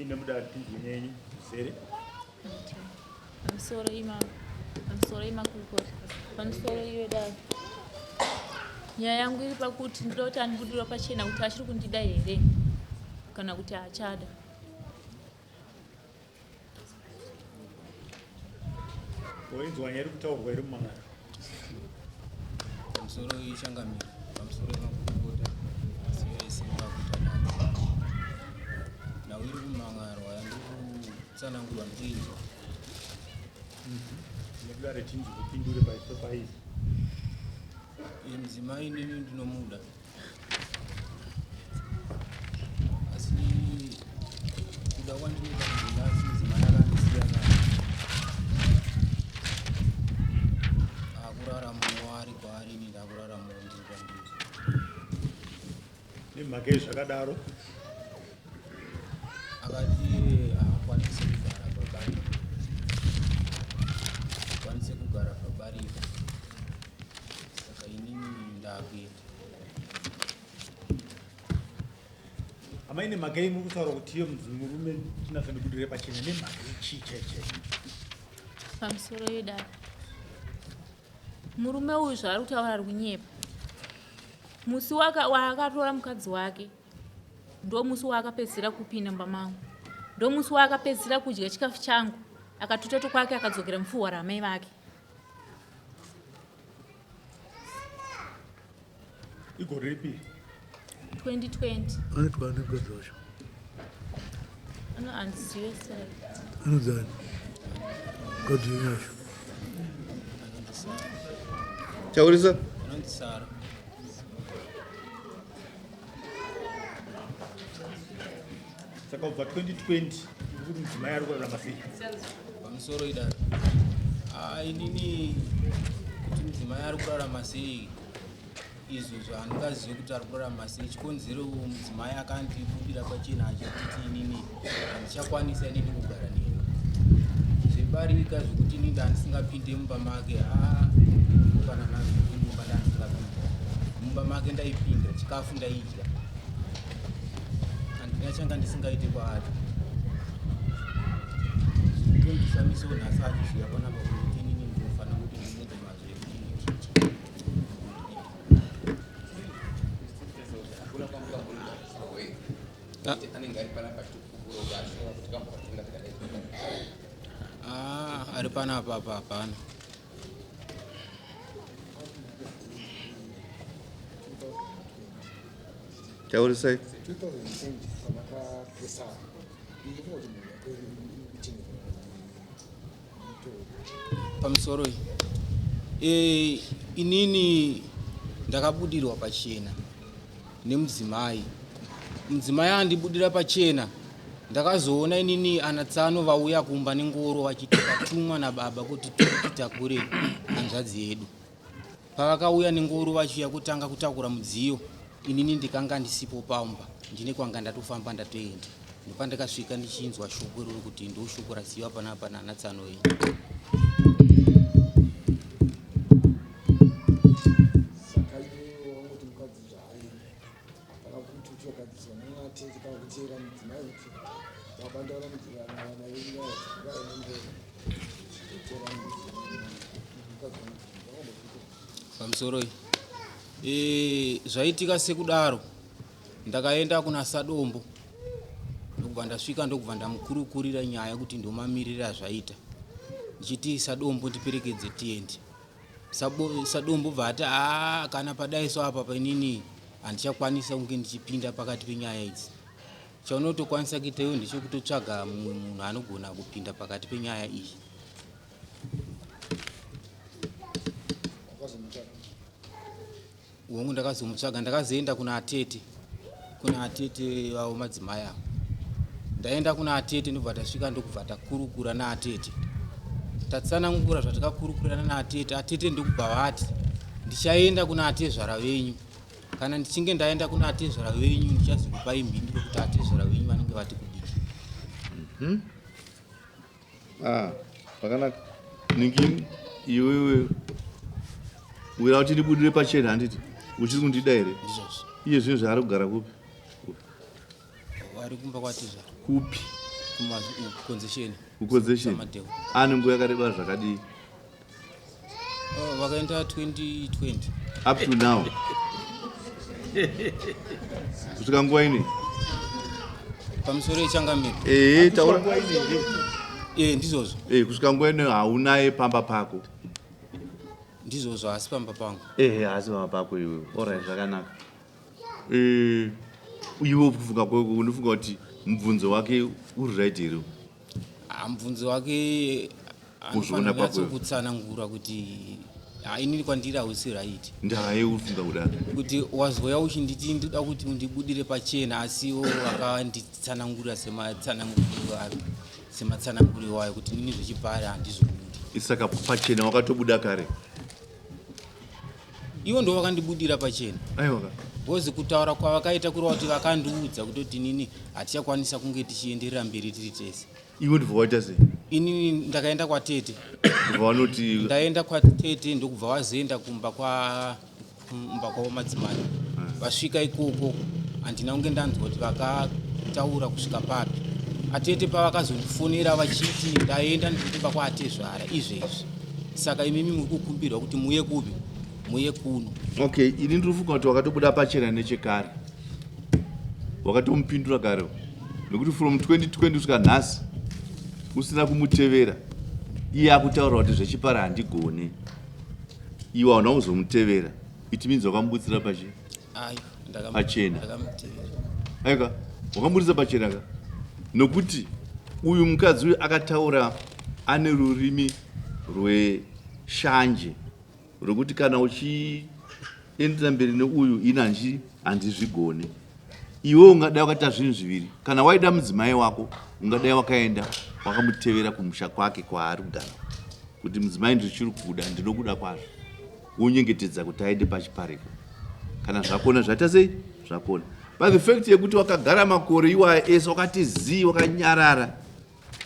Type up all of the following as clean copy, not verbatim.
Pinda muda tinyenyi sere. Pamusoro ima kurukota. Pamusoro iwe dai. Nyaya yangu iri pakuti ndinoda kuti andibudira pachena kuti achiri kundida here kana kuti achada. Wainzwa nyaya iri kutaurwa iri mumangano. Pamusoro ishangamiro, pamusoro imakurukota, pamusoro simba kutadza. Nawo iri kumangano yandiri kutsanangurwa ndinzwa. Ndinodare tinzi kupindure paizi. Mudzimai inini ndinomuda. Asi kuda kwandinoita kudzinga asi mudzimai akandisiya naye. Akuraramawo ari kwaari ini ndakuraramawo ndiri kwandiri. Nemhaka yezvakadaro Akati akwanise kugara pabarika. Akwanise kugara pabarika. Saka inini ndakuenda. amai nemhaka yei muri kutaura kuti iyo murume tinazondibudire pachena nemhaka yechii chaichai? Pamusoro iwe dai. Murume uyu zvaari kutaura ari kunyepa. Musi waakatora mukadzi wake ndo musi waakapedzisira kupinda mumba mangu. Ndo musi waakapedzisira kudya chikafu changu akatototo kwake akadzokera mupfuwa ramai vake. Igore ripi? 2020. Anotwa mukadzi wacho. Andizive sei. Anodzani. Mukadzi wenyacho. Chaurisa? Anondisara. Saka ubva 2020 kuti mudzimai ari kurarama sei? Pamusoro idaro. Inini kuti mudzimai ari kurarama sei izvozvo handingazivi kuti ari kurarama sei. Chikonzero mudzimai akandibudira pachena achititi inini handichakwanisa inini kugara neni. Zvibarika zvokuti inini handisingapinde mumba make kana nazvo mumba ndandisingapinda. Mumba make ndaipinda chikafu ndaidya. Handina changa ndisingaite kwaari. Tondifamisawo nhasi achiziva panapa kuti inini ndinofanira kuti ndimude mazvekuti ari panapa apa hapana. Chaurisai? Pamusoro inini ndakabudirwa pachena nemudzimai. Mudzimai andibudira pachena ndakazoona inini anatsano vauya kumba nengoro vachiti vatumwa nababa kuti titakure hanzvadzi yedu. Pavakauya nengoro vachiuya kutanga kutakura mudziyo, inini ndikanga ndisipo pamba, ndine kwanga ndatofamba ndatoenda. Ndopandakasvika ndichinzwa shoko riri kuti ndoshoko rasiyiwa panapa naanatsano enyu. Pamusoro zvaitika sekudaro ndakaenda kuna Sadombo ndokubva ndasvika ndokubva ndamukurukurira nyaya kuti ndomamirira zvaita ndichiti Sadombo ndiperekedze tiende. Sadombo bva ati kana padaiso apa painini handichakwanisa kunge ndichipinda pakati penyaya idzi. Chaunotokwanisa kuita iwe ndechekutotsvaga mumwe munhu anogona kupinda pakati penyaya iyi. Uwangu ndakazomutsvaga, ndakazoenda kuna atete vavo madzimai avo. Ndaenda kuna atete ndobva tasvika ndokubva takurukura naatete. Tatsanangura zvatakakurukurana naatete. Atete ndokubva vati ndichaenda kuna atezvara venyu. Kana ndichinge ndaenda kuna atezvara venyu ndichazokupai mhindi rokuti atezvara venyu vanenge vati kudiki. Pakanaka. Ningini iwewe uya kuti ndibudire pachena handiti uchiri kundida here? Ndizvozvo. Iye zvinhu zvaari kugara kupi? Vari kumba kwatezvara. Kupi? kukonzesheni kukonzesheni Samadeo. ane nguva yakareba zvakadii vakaenda 2020 up to now kusvika nguva ini pamusoro yechangamiro taura ndizvozvo kusvika nguva ino haunaye pamba pako ndizvozvo asi pamba pangu asi pamba pako iwe orai zvakanaka iwe kufunga kwako unofunga kuti mubvunzo wake uri right here mubvunzo wake kuzviona kwako kutsanangura kuti inini kwandiri hausi right ndaye ufunga kudaro kuti wazoya uchinditi ndoda kuti undibudire pachena asiwo akanditsanangura sematsananguri wayo kuti nini zvichipari handizvobudi saka pachena wakatobuda kare ivo ndo vakandibudira pachena aiwa bozi kutaura kwavakaita kureva kuti vakandiudza kutoti nini hatichakwanisa kunge tichienderera mberi tiri tese iwe ndibva waita sei inini ndakaenda kwatete vanoti ndaenda kwatete ndokubva wazoenda kumba kwamadzimai vasvika ikoko handina kunge ndanzwa kuti vakataura kusvika papi atete pavakazondifonera vachiti ndaenda ndikumba kwaatezvara izvezvi saka imimi muri kukumbirwa kuti muye kupi muye kuno okay ini ndirifunga kuti wakatobuda pachena nechekare wakatomupindura kare nekuti from 2020 kusvika nhasi usina kumutevera iye akutaura kuti zvechipara handigone iwe hauna kuzomutevera it means wakamubutsira pachena aika wakamubudisa pachena ka nokuti uyu mukadzi uyu akataura ane rurimi rweshanje rwekuti kana uchiendera mberi neuyu ini handizvigone iwe ungadai wakaita zvinhu zviviri kana waida mudzimai wako ungadai wakaenda wakamutevera kumusha kwake kwaari kugara kuti mudzimai ndichiri kuda ndinokuda kwazvo unyengetedza kuti aende pachipariko kana zvakona zvaita sei zvakona but the fact yekuti wakagara makore iwaya ese wakati zii wakanyarara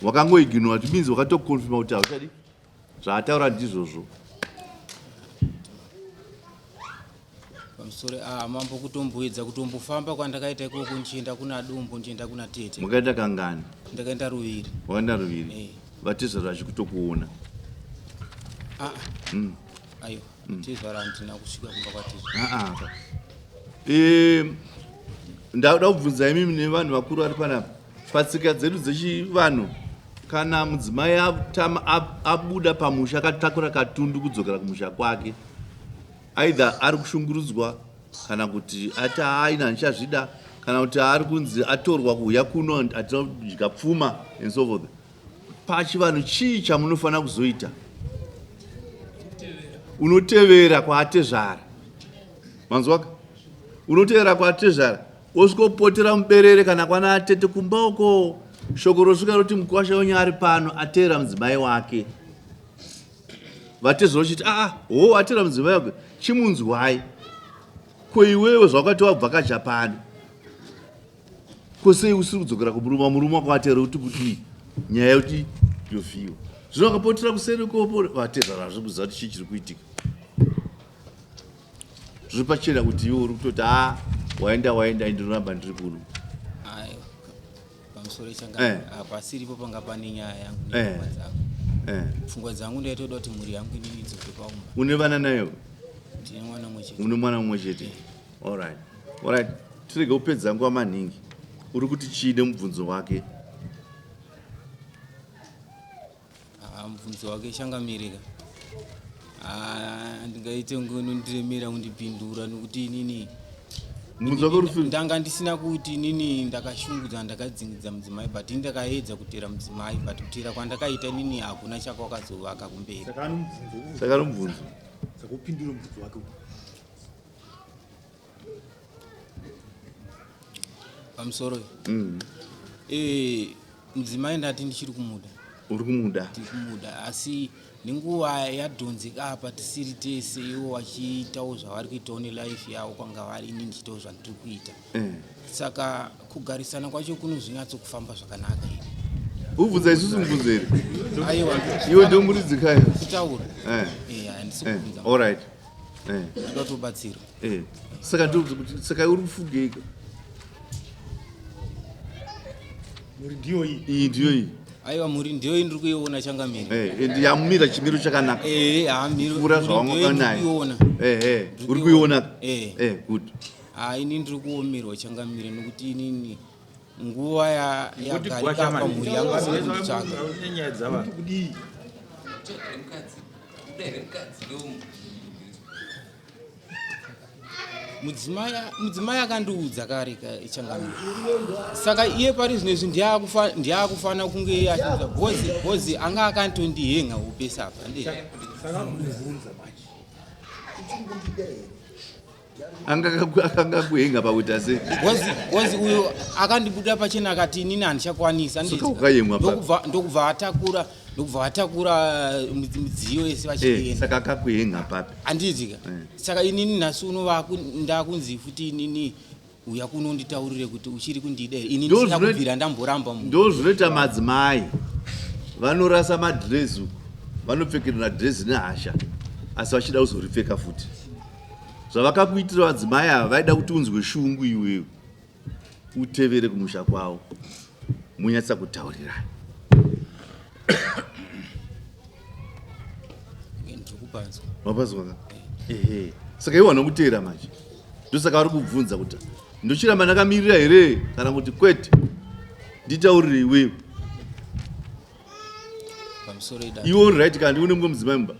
wakangoiginwa kuti means wakatokonfirma kuti hauchadi zvaataura ndizvozvo pamusoro mambo kutomboedza kutombofamba kwandakaita ikoko nchienda kuna dombo nchienda kuna tete makaenda kangani ndakaenda ruviri wakaenda ruviri vatezvaro vachikutokuona aiwa tezvaro handina kusvika kumba kwatezvaro ndauda kubvunza imimi nevanhu vakuru vari panapa patsika dzedu dzechivanhu kana mudzimai abuda pamusha akatakura katundu kudzokera kumusha kwake aidha ari kushungurudzwa kana kuti ati aina ndichazvida kana kuti ari kunzi atorwa kuuya kuno atinodya pfuma and so forth pachivanhu chii chamunofanira kuzoita unotevera kwaatezvara manzwaka unotevera kwaatezvara osvikopotera muberere kana kwana atete kumba uko shoko rosvika roti mukwasha wenye ari pano atevera mudzimai wake vatezva rochiti atevera mudzimai wake chimunzwai kweiwewe zvakati wabva kajapani kwosei usiri kudzokera murume wako atevera kuti kudii nyaya yekuti yovhiwa zvino wakapotera kuseri kopo vatezva razviri kuziva kuti chii chiri kuitika zviri pachena kuti iwe uri kutoti waenda ndinoramba ndiri kuno pamusoro pasiripo panga pane nyaya yangu nepfungwa dzangu pfungwa dzangu ndaitoda kuti mhuri yangu inini idzoke paumba une vana nayo ndine mwana mumwe chete une mwana mumwe chete alright tirege kupedza nguva maningi uri kuti chiide mubvunzo wake mubvunzo wake changamirika ndingaite ngonondiremera kundipindura nokuti inini ndanga ndisina kuti inini ndakashungudza ndakadzingidza mudzimai but ndakaedza kutera mudzimai but kutera kwandakaita inini hakuna chakwakazovaka kumberi saka nomubvunzo saka upindure mubvunzo wake pamusoro mudzimai ndati ndichiri kumuda uri kumuda ndiri kumuda asi nenguva yadhonzeka apa tisiri tese ivo vachiitawo zvavari kuitawo nelife yavo kwanga vari ini ndichitawo zvandiri kuita saka kugarisana kwacho kunozvinyatsokufamba zvakanaka ini ubvunza isusu mubvunzo here aiwa iwe ndio muridzikayo kutaura handisi kubvunza alright ndatobatsira saka uri kufugeka muri ndiyo iyi iyi ndiyo iyi aiwa muri ndiyo ndiri kuiona Changamire endi yamumira chimiro chakanaka pfuura zvawanganayo uri kuiona good ini ndiri kuomerwa Changamire nokuti inini nguva yagarika pamhuri yangu asina kunditsvaga mudzimai akandiudza kare Changamire saka iye pari zvinezvi ndiyakufana kunge achiudza bhozi anga akantondihenga upesa apa akanga kuhenga pakuita sei bhozi uyo akandibuda pachena akati inini handichakwanisa ndokubva atakura midziyo yese vachienda saka akakuhenga papi handiitika saka inini nhasi uno ndakunzi futi inini uya kunonditaurire kuti uchiri kundida here ini ndisina kubvira ndamboramba ndo zvinoita madzimai vanorasa madhirezi vanopfekerera dhirezi nehasha asi vachida kuzoripfeka futi zvavakakuitira vadzimai ava vaida kuti unzwe shungu iwewe utevere kumusha kwavo munyatsa kutaurirai wapazwaka saka iwana kuteera manje ndosaka vari kubvunza kuti ndochiramba ndakamirira here kana kuti kwete nditaurire iwewe iwe uri right kandi une mumwe mudzimai mumba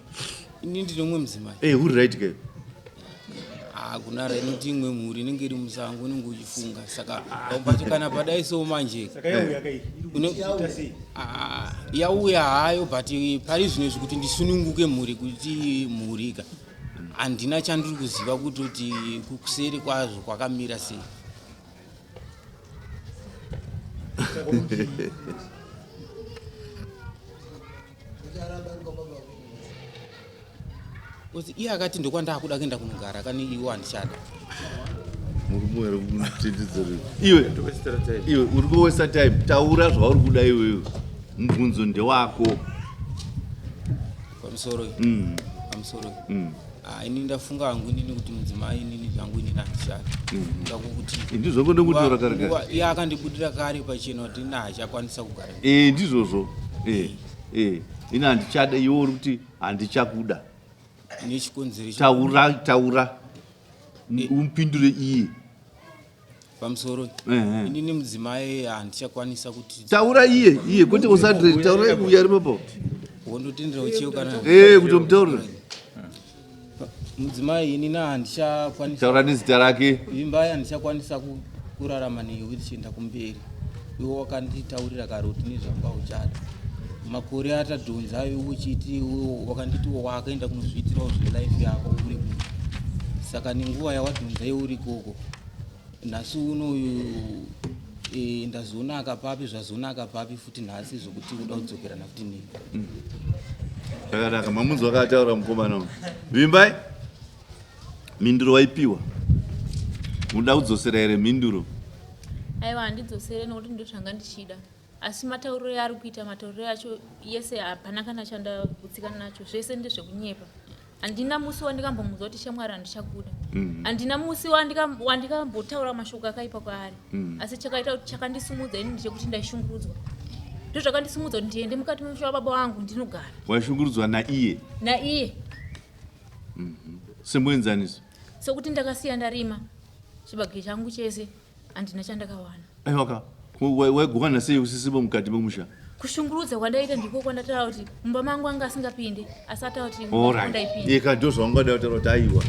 ini ndine mumwe mudzimai uri right ke hakuna rainoti imwe mhuri inenge iri musango unenge uchifunga saka pacho kana padai so manje yauya hayo but pari zvinezvi kuti ndisununguke mhuri kuti mhurika handina chandiri kuziva kuti kuseri kwazvo kwakamira sei iye akati ndokwandakuda kuenda kunogara kani iwo handichada iwe uri kuwesta time taura zvauri kuda iwewe mubvunzo ndewako pamusoro ini ndafunga hangu inini kuti mudzimai inini zvangu inini handishada ndakukuti ndizvokondokutora kare iye akandibudira kare pachena kuti ina hachakwanisa kugara ndizvozvo ini handichada iwe uri kuti handichakuda taura umupindure iye pamusoro inini mudzimai handichakwanisa kuti taura iye kwete usadre taura uya ari papo wondotendera uchiyo kana kuti mutaurire mudzimai inini handichakwanisa taura nezita rake imbai handichakwanisa kurarama newe tichienda kumberi iwe wakanditaurira kare kuti nezvanga uchada makore atadhonza iwe uchiti wakanditi wakaenda kunozviitirawo zvelife yako uri kuno saka nenguva yawadhonza iwe uri koko nhasi unoyu ndazonaka papi zvazonaka papi futi nhasi zvokuti uda kudzokerana futi nini zvakanaka mamunzi wakataura mukomana vimbai mhinduro waipiwa unoda kudzosera here mhinduro aiwa handidzosere nokuti ndo zvanga ndichida asi matauriro yaari kuita matauriro acho yese hapana kana chandagutsikana nacho zvese ndezvekunyepa handina musi wandikambomudza kuti shamwari handichakuda handina musi wandikambotaura mashoko akaipa kwaari asi chakaita kuti chakandisimudza ini ndechekuti ndaishungurudzwa ndo zvakandisimudza kuti ndiende mukati memusha wababa wangu ndinogara waishungurudzwa naiye semuenzaniso sekuti ndakasiya ndarima chibage changu chese handina chandakawana aiwaka waigumana sei usisipo mukati memusha kushungurudza kwandaita ndiko kwandataura kuti mumba mangu anga asingapinde asi ataura kuti ndaipinde eka ndo zvawangada kutaura kuti aiwa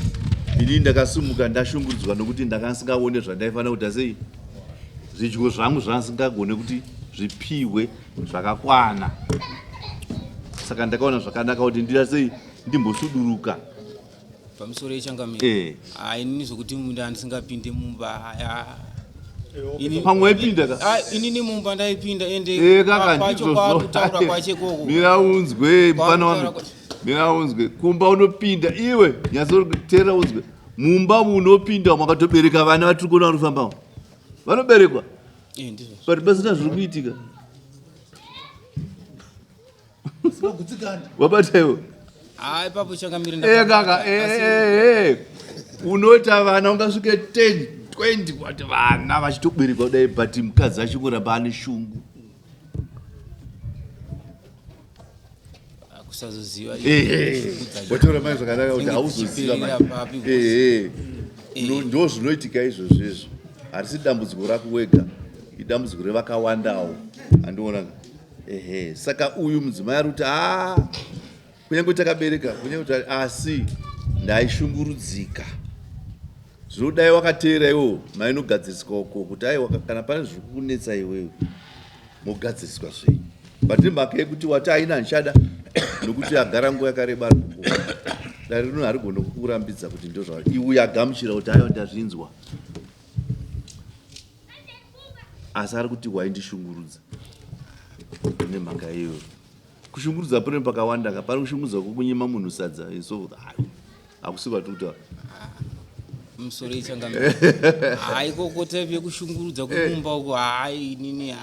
ini ndakasimuka ndashungurudzwa nokuti ndakandisingaone zvandaifanira kuita sei zvidyo zvangu zvandisingagone kuti zvipiwe zvakakwana saka ndakaona zvakanaka kuti ndira sei ndimbosuduruka pamusoro yeChangamire inini zvokuti munda handisingapinde mumba pamwe waipinda inini mumba ndaipinda ende pacho kwakutaura kwache koko miraunzwe mfana wangu miraunzwe kumba unopinda iwe nyatsorutera unzwe mumba munopinda makatobereka vana vatiri kuona vanofambamo vanoberekwa but pasina zviri kuitika wabata iwe ipapo Changamire kaka unota vana ungasvike 10 20 kwati vana vachitoberekwa kudai but mukadzi achingoramba ane shungu kusazoziva watora mai zvakanaka kuti hauzoziva Chiperera papi ndo zvinoitika izvozvo harisi dambudziko rako wega idambudziko revakawandawo andiona saka uyu mudzimai ari kuti kunyange takabereka kunyange kuti asi ndaishungurudzika zvinodai wakateera iwo mainogadziriswa uko kuti aiwa kana pane zviri kukunetsa iwewe mogadziriswa zvei patiri mhaka yekuti wati aina nchada nokuti agara nguva yakareba ari kuko dare rino harigona kukurambidza kuti ndo zvavo iwe yagamuchira kuti aiwa ndazvinzwa asi ari kuti waindishungurudza nemhaka iyoyo kushungurudza pune pakawanda pari kushungurudza kwokunyima munhu sadza so hakusi kwatikuta musoro ichangamira haikokota vyekushungurudza kumumba uko hai inini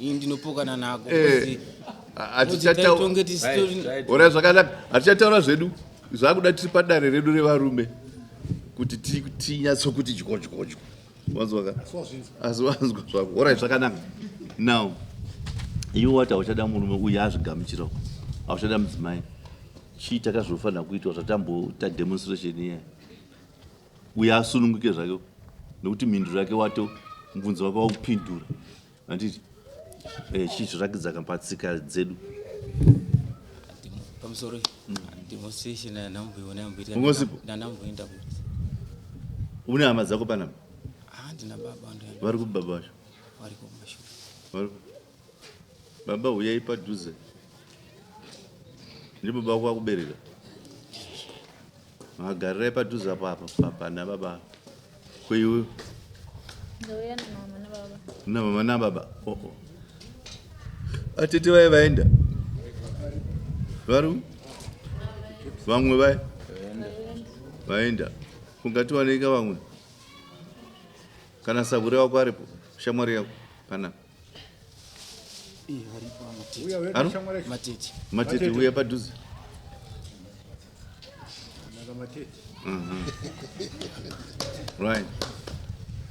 ndinopokana nako ora zvakanaka hatichataura zvedu zvakuda tiri padare redu revarume kuti tinyatsokuti dyodyodyo wanzwaka asi wanzwa zvako orai zvakanaka now iwe wati hauchada murume uyu azvigamuchirawo hauchada mudzimai chii takazvofanira kuitwa zvatambota demonstration iya uye asununguke zvake nokuti mhinduro yake wato mubvunzo wake wakupindura handiti chii zvorakidza kapatsika dzedu pamusoro demonstration ungosipo ndanamboenda kuti une hama dzako panapa ndina baba vari kubaba vacho vari kumashure baba uyai padhuze ndi baba wako akubereka agarirai padhuze apa pana baba kweiwe na mama na baba atete vai vaenda vari vamwe vai vaenda kungati waneika vamwe kana sabure wako aripo shamwari yako panapa matete uya padhuze right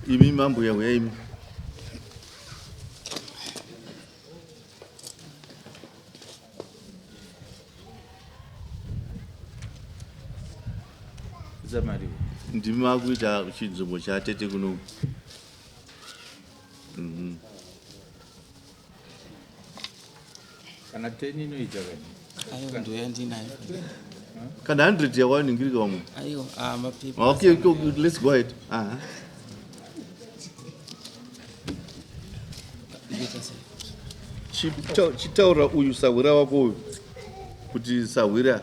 imi mambo yawe yaimi zamari ndimi makuita chinzvimbo chatete kuno kana 10 inoita aiwa ndoyandinayo kana 100 yawaningirika vamwe aiwa mapepa okay let's go ahead chitaura uyu sahwira wako uyu kuti sahwira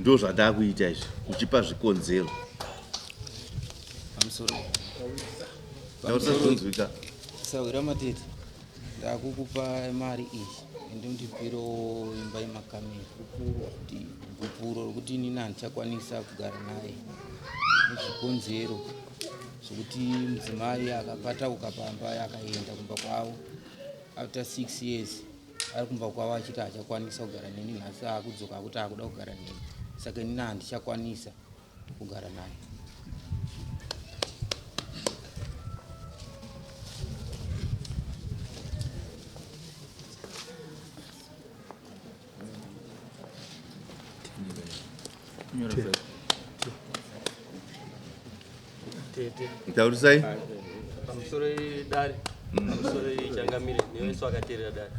ndo zvandakuita izvi uchipa zvikonzero pamusoro usazonzwika sahwira matete ndakukupa mari iyi ende ndipiro imba yemakamuri kuti gupuro rokuti inini handichakwanisa kugara naye nezvikonzero zvokuti mudzimai akapatauka pamba akaenda kumba kwavo after 6 years ari kumba kwavo achiti hachakwanisa kugara neni nhasi akudzoka akuti akuda kugara neni saka inini handichakwanisa kugara naye taurisai pamusoro dare pamusoro ichangamire newesu akateerera dare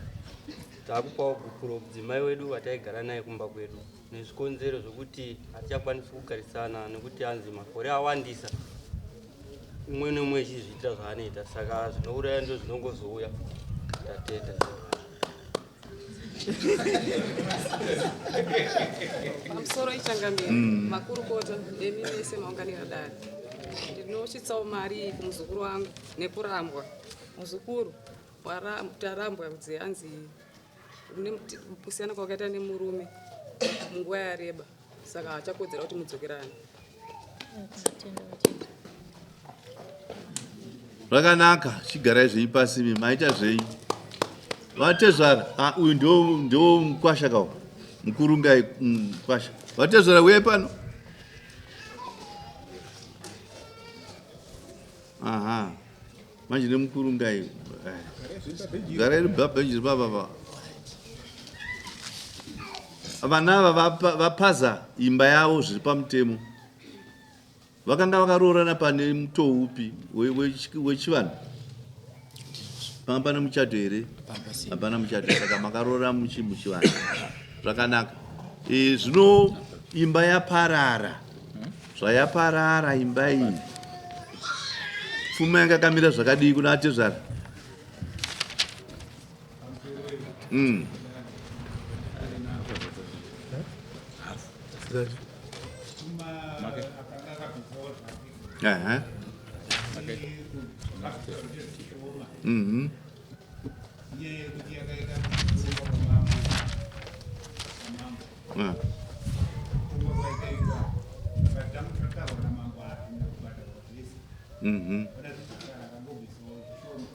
taakupawo gupuro mudzimai wedu wataigara naye kumba kwedu nezvikonzero zvokuti hatichakwanisi kugarisana nekuti anzi makore awandisa umwe nemumwe echizviita zvaanoita saka zvinouraya ndo zvinongozouya tateta pamusoro ichangamire makurukota emi mese maunganira dare ndinochitsawo mari kumuzukuru wangu nekurambwa muzukuru tarambwa kudzi anzi kusiyana kwakaita nemurume munguva yareba saka hachakodzera kuti mudzokerane zvakanaka chigarai zvei pasi imi maita zvei vatezvara uyu ndo mukwasha kawo mukuru ngai mukwasha vatezvara uyai pano manje nemukuru ngai garai ribhabhenji ribababa vana ava vapaza imba yavo zviri pamutemo vakanga vakaroorana pane mutoo upi wechivanhu panga pane muchato here hapana muchato saka makaroora muchivanhu zvakanaka zvino imba yaparara zvayaparara imba iyi pfuma yanga yakamira zvakadii kuna atezvara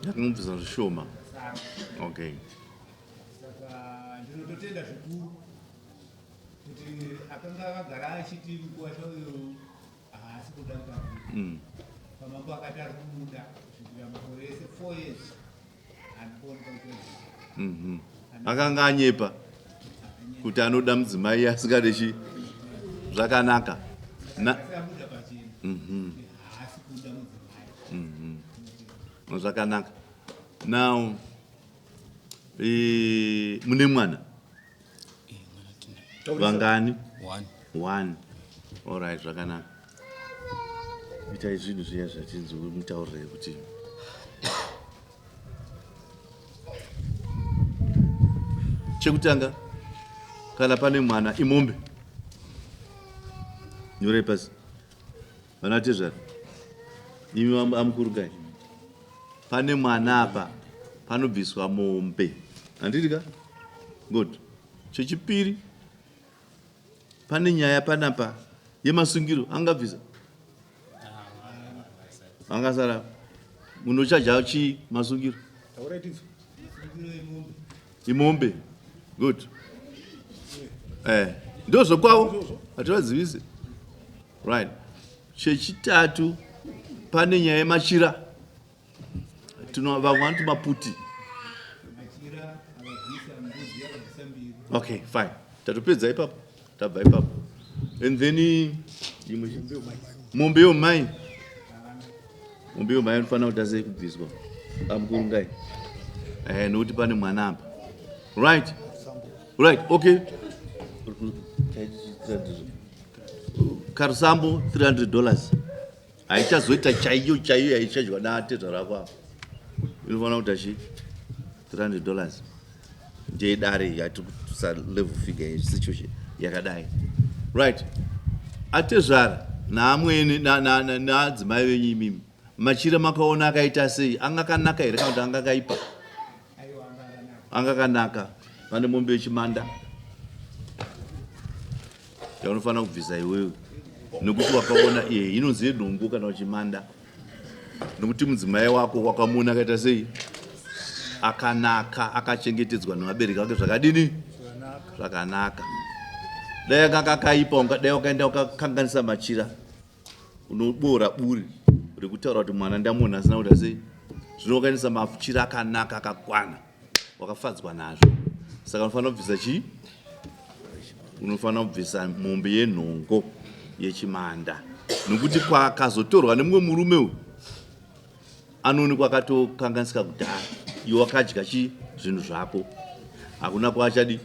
yakangobvisa zvishoma. Okay. Ndinototenda zvikuru kuti akanga agara achiti nguva zvayo haasi kuda kutaura pamambo akati ari kumuda kusvikira makore ese 4 years akanga anyepa kuti anoda mudzimai asingade zvakanaka amuda pachena haasi kuda mudzimai zvakanaka. Now mune mwana vangani? 1. Alright, zvakanaka. Itai zvinhu zviya zvatinzi mutaurire kuti chekutanga kana pane mwana imombe nyorei pasi vana tezvara imi amukurugai pane mwana apa panobviswa mombe handiti ka good. Chechipiri pane nyaya panapa yemasungiro angabvisa angasara munochaja chi masungiro imombe good ndo zvokwavo hativadzivise right. Chechitatu pane nyaya yemachira vamwe vanoti maputi. Okay, fine. Tatopedza ipapo. Tabva ipapo. And then mombe yomai. Mombe yomai anofanira kuti ase kubviswa. Amukurungai. Nokuti pane mwana apa. Right. Right, okay. Karusambo $300. Haichazoita chaiyo haichadyiwa naatezvara rako apa. Inofanira kuti achi $300. Ndedare yatisa level figure situation yakadai. Right. Atezvara naamweni naadzimai venyu imimi machira makaona akaita sei angakanaka here kana kuti angakaipa? Angakanaka. Pane mombe yechimanda yaunofanira kubvisa iwewe nokuti wakaona inonzi nhongo kana uchimanda nokuti mudzimai wako wakamuona akaita sei akanaka akachengetedzwa nevabereki vake zvakadini zvakanaka. Dai akanga akaipa ungadai wakaenda ukakanganisa machira unoboora buri rekutaura kuti mwana ndamuona asina kuda sei. Zvino wakaendesa machira akanaka akakwana wakafadzwa nazvo saka unofanira kubvisa chii? Unofanira kubvisa mombe yenhongo yechimanda nokuti kwakazotorwa nemumwe murume uyu anoonekwa akatokanganisika kudhara iwe wakadya chii zvinhu zvako hakuna kwaachadi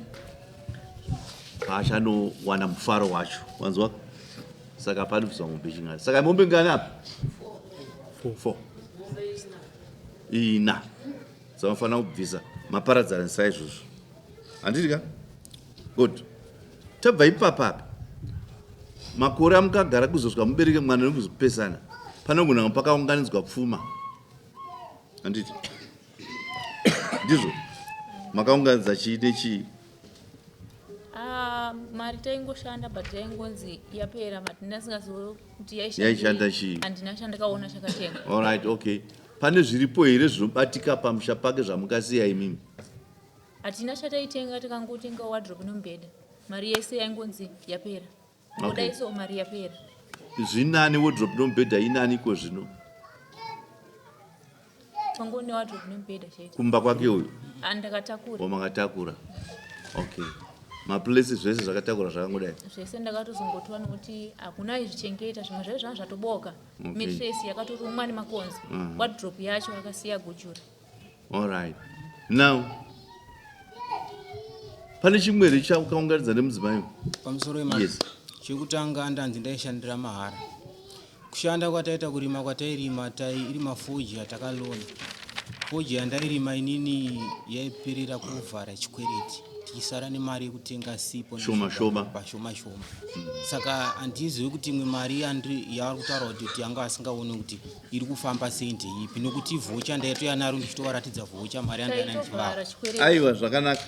paachanowana mufaro wacho wanzwa. Saka panobviswa mombe chingana. Saka mombe ngani apa? 4. Ina. Saka unofanira kubvisa maparadzanisa izvozvo handiti ka? Good. Tabva ipapa makore amukagara kuzosvika mubereke mwana nekuzopesana panogona pakaunganidzwa pfuma handiti ndizvo makaunganidza chii nechii? Mari taingoshanda but taingonzi yapera but ndasingazokuti yaishanda chii? handina chandakaona chakatenga. Alright, okay. Pane zviripo here zvinobatika pamusha pake zvamukasiya imimi? Hatina chataitenga tikangotenga wardrobe nomubhedha. Mari yese yaingonzi yapera. Okay. Kudaiso mari yapera. Zvinani wardrobe nomubhedha inani ko zvino? Pangone wardrobe nomubhedha chete. Kumba kwake uyu? Andakatakura. Wamakatakura. Okay. maplaces zvese zvakatakura zvakangodai zvese ndakatozongotora nokuti hakuna izvichengeta zvimwe zvai zvanga zvatoboka matress yakatorumwa nemakonzo wardrobe yacho akasiya gujura. Alright. Now, pane chimwere chaukaunganidza nemudzimai pamusoro yes chekutanga ndanzi ndaishandira mahara. Kushanda kwataita kurima kwatairima irima foji yatakalona. Foji yandairima inini yaipirira kuvhara chikwereti tichisara nemari yekutenga sipo shoma shoma. Saka handizivi kuti imwe mari yavari kutaura kuti yanga asingaoni kuti iri kufamba sei ndeipi nokuti voucher ndaitoya naro ndichitovaratidza voucher mari yanga yanandivava. Aiwa zvakanaka.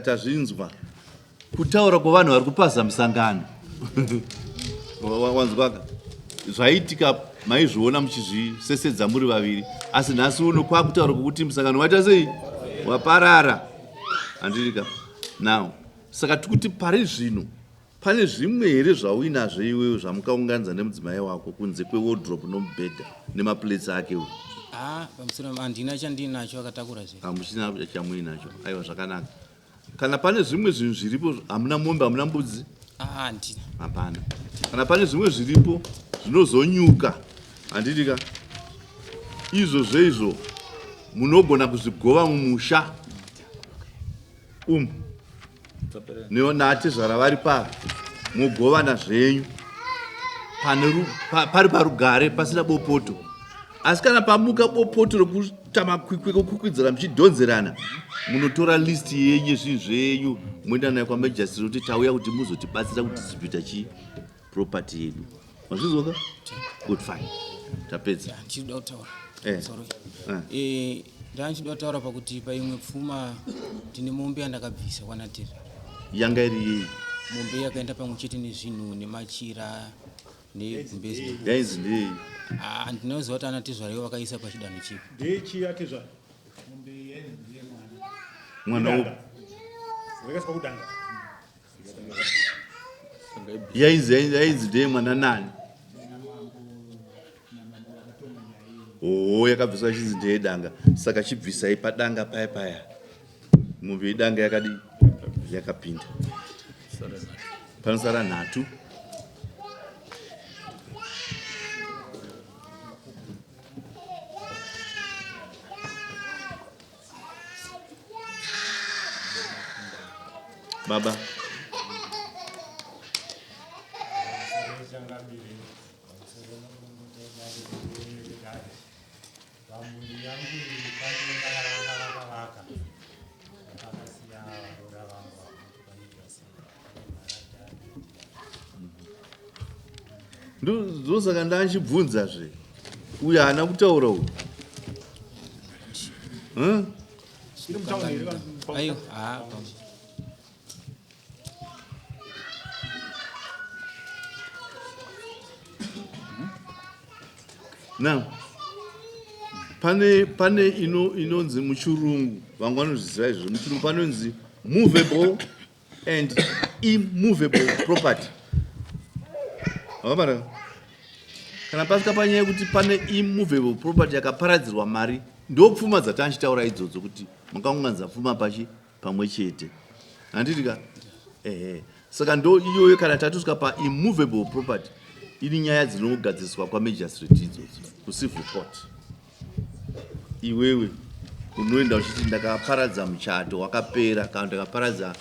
Tazvinzwa kutaura kwavanhu vari kupaza musangano wanzwaka zvaitika maizviona muchizvisesedza muri vaviri asi nhasi uno kwakutaura kwokuti musangano waita sei waparara handirika now saka tikuti pari zvino pane zvimwe here zvauinazvo iwewe zvamukaunganidza nemudzimai wako kunze kwewardrobe nomubhedha nemaplates ake uyu? Pamusoro handina chandinacho akatakura zvese. Hamuchina chamuinacho. Aiwa zvakanaka. Kana pane zvimwe zvinhu zviripo hamuna mombe hamuna mbudzi? Handina. Hapana. Kana pane zvimwe zviripo zvinozonyuka handidika izvo munogona kuzvigova mumusha neonatezvara vari pari mogovana zvenyu pari parugare pasina bopoto. Asi kana pamuka bopoto rokutama kwikwidzira muchidhonzerana munotora list yenyu zvinhu zvenyu moenda nayo kwamajistri kuti tauya kuti muzotibatsira kudistribhuta property yedu. Mazvizwoka? Good fine. Tapedza. Ndichida kutaura. Ndichida kutaura pakuti paimwe pfuma tine mombe yandakabvisa kwanatira. Yanga iri yei? Mombe yakaenda pamwe chete nezvinhu nemachira negumbezi. Yainzi ndei? Ndinoziva kuti anatizvariwo vakaisa pachidanho chipi. Ndechi atizva. Mwana upi? Wakasika kudanga. Yainzi ndei mwana nani? Yakabviswa chinzi ndeye danga. Saka chibvisai padanga paya. Mombe yedanga yakadi yakapinda. Panosara nhatu. Baba. Ndosaka ndanchibvunzazve uyu haana kutaura uyu. Now, pane inonzi muchirungu vamwe vanozviziva izvo muchirungu panonzi movable and immovable property. Wakabara? Kana pasika panyaya yekuti pane immovable property yakaparadzirwa mari ndopfuma dzatanchitaura idzodzo kuti makaunganidza pfuma pachi pamwe chete. Handitika? Saka ndo iyoyo kana tatusvika pa immovable property iri nyaya dzinogadziswa kwamajistrate idzodzo kucivil court. Iwewe unoenda uchiti ndakaparadza muchato wakapera kana ndakaparadza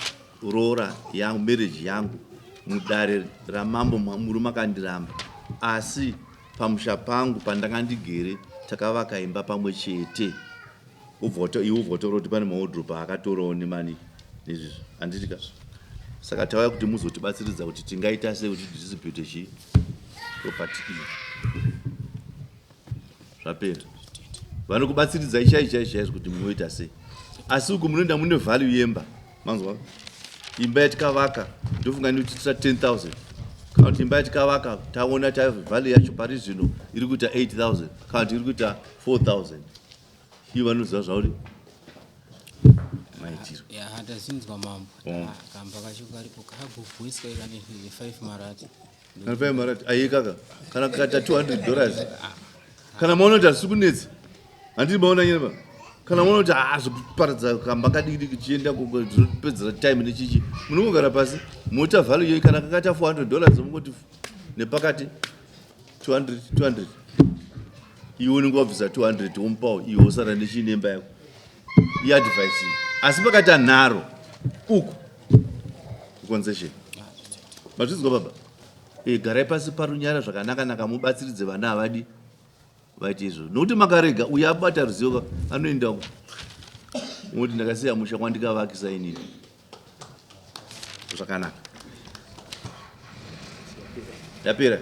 rora yangu marriage yangu mudare ramambo muri makandiramba asi pamusha pangu pandakandigere takavaka imba pamwe chete iwe ubvotaura kuti pane mawardrobe akatorawo nemani nezvizvo handitika. Saka tauya kuti muzotibatsiridza kuti tingaita sei kuti distribute property iyi. Zvapera. Vanokubatsiridza chaizvo kuti munoita sei. Asi uku munoenda mune value yemba. Manzwa? Imba yatikavaka ndofunga kuti tira 10,000. Kana kuti imba yatikavaka taona value yacho pari zvino iri kuita 8,000. Kana kuti iri kuita 4,000. Ivo vanoziva zvauri maitiro. Hatazinzwa mambo. Kamba kacho karipo kabhubhuiswa ikane 5 marati. Kana 5 marati ayi kaka. Kana kata $200. Kana maona kuti asikunetsa. Handiri maona nyema. kana muona kuti zvoparadza kamba kadiki chienda kupedzera time nechichi, munongogara pasi mota value iyo kana kakata $400 mungoti nepakati 200 iwe unenge wabvisa 200 womupawo iwe usara nechinemba yako iadvice. Asi pakati anharo uku concession mazvizwa baba, garai pasi parunyara zvakanaka mubatsiridze vana havadi vaite izvo, nokuti makarega uyo abata ruzivo anoenda kuti ndakasiya musha kwandikavakisa inini zvakanaka. Yapera